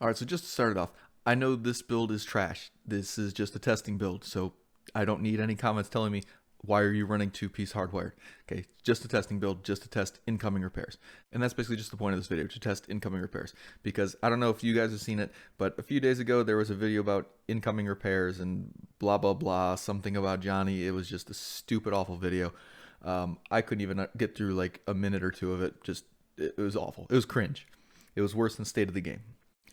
Alright, so just to start it off, I know this build is trash. This is just a testing build, so I don't need any comments telling me why are you running two-piece hardwired. Okay, just a testing build, just to test incoming repairs. And that's basically just the point of this video, to test incoming repairs. Because I don't know if you guys have seen it, but a few days ago there was a video about incoming repairs and blah blah blah, something about Johnny. It was just a stupid, awful video. I couldn't even get through like a minute or two of it. It was awful. It was cringe. It was worse than State of the Game.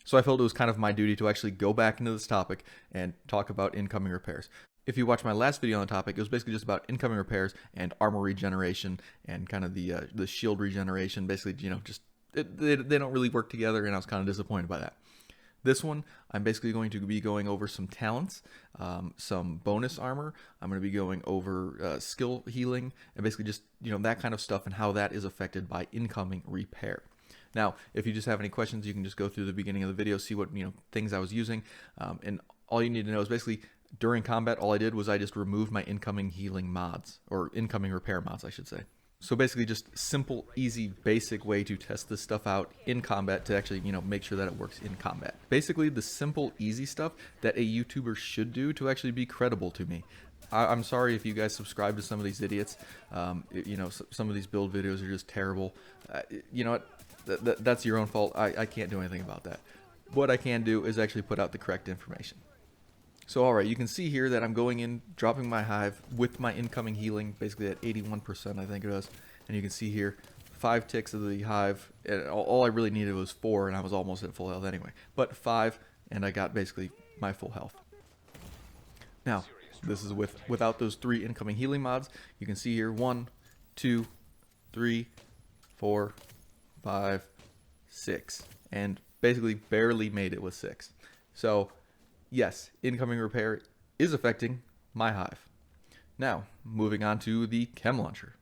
So I felt it was kind of my duty to actually go back into this topic and talk about incoming repairs. If you watch my last video on the topic, it was basically just about incoming repairs and armor regeneration and kind of the shield regeneration. Basically, they don't really work together, and I was kind of disappointed by that. This one, I'm basically going to be going over some talents, some bonus armor. I'm going to be going over skill healing, and basically just that kind of stuff and how that is affected by incoming repair. Now, if you just have any questions, you can just go through the beginning of the video, see what things I was using, and all you need to know is basically during combat, all I did was I just removed my incoming healing mods, or incoming repair mods, I should say. So basically, just simple, easy, basic way to test this stuff out in combat to actually make sure that it works in combat. Basically, the simple, easy stuff that a YouTuber should do to actually be credible to me. I'm sorry if you guys subscribe to some of these idiots. Some of these build videos are just terrible. You know what? That's your own fault. I can't do anything about that. What I can do is actually put out the correct information. So alright, you can see here that I'm going in, dropping my hive with my incoming healing, basically at 81% I think it was. And you can see here, 5 ticks of the hive, and all I really needed was 4, and I was almost at full health anyway. But 5, and I got basically my full health. Now, this is without those 3 incoming healing mods. You can see here, 1, 2, 3, 4, 5, 6, and basically barely made it with 6. So yes, incoming repair is affecting my hive. Now, moving on to the chem launcher.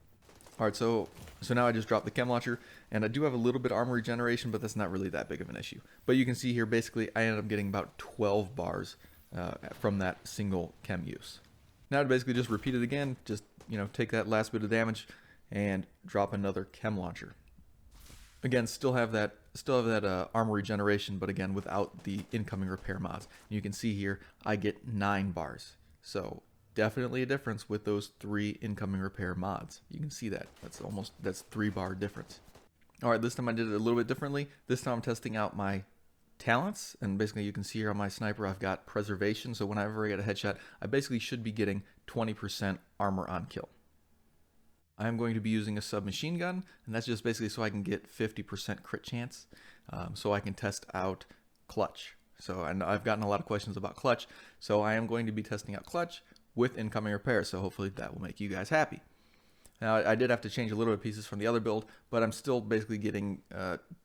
Alright, so now I just dropped the chem launcher, and I do have a little bit of armor regeneration, but that's not really that big of an issue. But you can see here, basically, I ended up getting about 12 bars from that single chem use. Now to basically just repeat it again, just take that last bit of damage and drop another chem launcher. Again, still have that armor regeneration, but again without the incoming repair mods. You can see here I get 9 bars. So definitely a difference with those 3 incoming repair mods. You can see that. That's 3 bar difference. Alright, this time I did it a little bit differently. This time I'm testing out my talents, and basically you can see here on my sniper I've got preservation, so whenever I get a headshot, I basically should be getting 20% armor on kill. I'm going to be using a submachine gun, and that's just basically so I can get 50% crit chance, so I can test out clutch. So I've gotten a lot of questions about clutch, so I am going to be testing out clutch with incoming repair, so hopefully that will make you guys happy. Now, I did have to change a little bit of pieces from the other build, but I'm still basically getting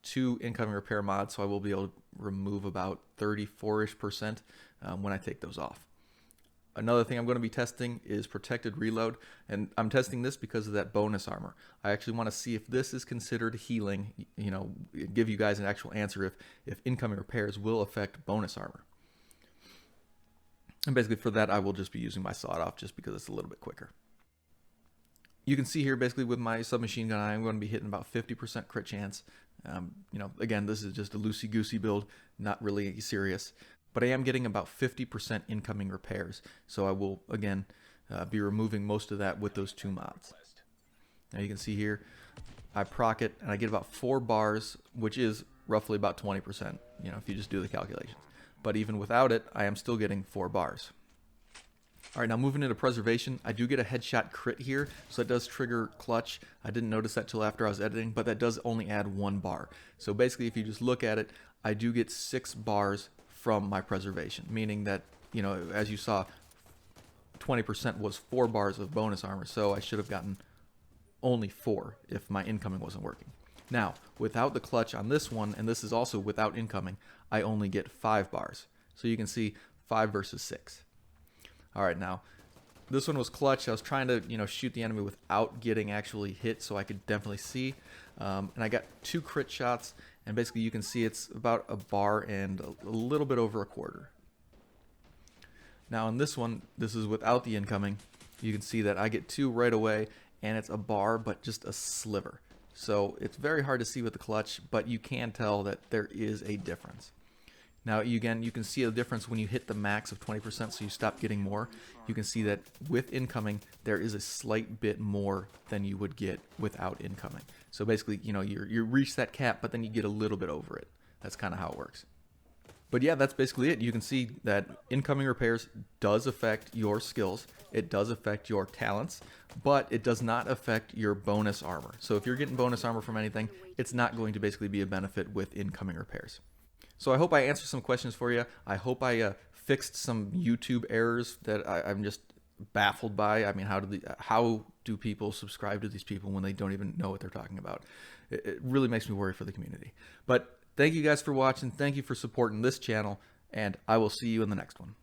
2 incoming repair mods, so I will be able to remove about 34-ish% when I take those off. Another thing I'm going to be testing is protected reload, and I'm testing this because of that bonus armor. I actually want to see if this is considered healing, give you guys an actual answer if incoming repairs will affect bonus armor. And basically for that I will just be using my sawed off just because it's a little bit quicker. You can see here basically with my submachine gun I'm going to be hitting about 50% crit chance. Again, this is just a loosey-goosey build, not really serious. But I am getting about 50% incoming repairs, so I will, again, be removing most of that with those 2 mods. Now you can see here, I proc it, and I get about 4 bars, which is roughly about 20%, if you just do the calculations. But even without it, I am still getting 4 bars. Alright, now moving into preservation, I do get a headshot crit here, so it does trigger clutch. I didn't notice that till after I was editing, but that does only add 1 bar. So basically, if you just look at it, I do get 6 bars from my preservation, meaning that, as you saw, 20% was 4 bars of bonus armor, so I should have gotten only 4 if my incoming wasn't working. Now, without the clutch on this one, and this is also without incoming, I only get 5 bars. So you can see 5 versus 6. Alright, now, this one was clutch. I was trying to, shoot the enemy without getting actually hit so I could definitely see. And I got 2 crit shots, and basically you can see it's about a bar and a little bit over a quarter. Now in this one, this is without the incoming. You can see that I get 2 right away, and it's a bar, but just a sliver. So it's very hard to see with the clutch, but you can tell that there is a difference. Now, again, you can see a difference when you hit the max of 20%, so you stop getting more. You can see that with incoming, there is a slight bit more than you would get without incoming. So basically, you know, you reach that cap, but then you get a little bit over it. That's kind of how it works. But yeah, that's basically it. You can see that incoming repairs does affect your skills. It does affect your talents, but it does not affect your bonus armor. So if you're getting bonus armor from anything, it's not going to basically be a benefit with incoming repairs. So I hope I answered some questions for you. I hope I fixed some YouTube errors that I'm just baffled by. I mean, how do people subscribe to these people when they don't even know what they're talking about? It really makes me worry for the community. But thank you guys for watching. Thank you for supporting this channel, and I will see you in the next one.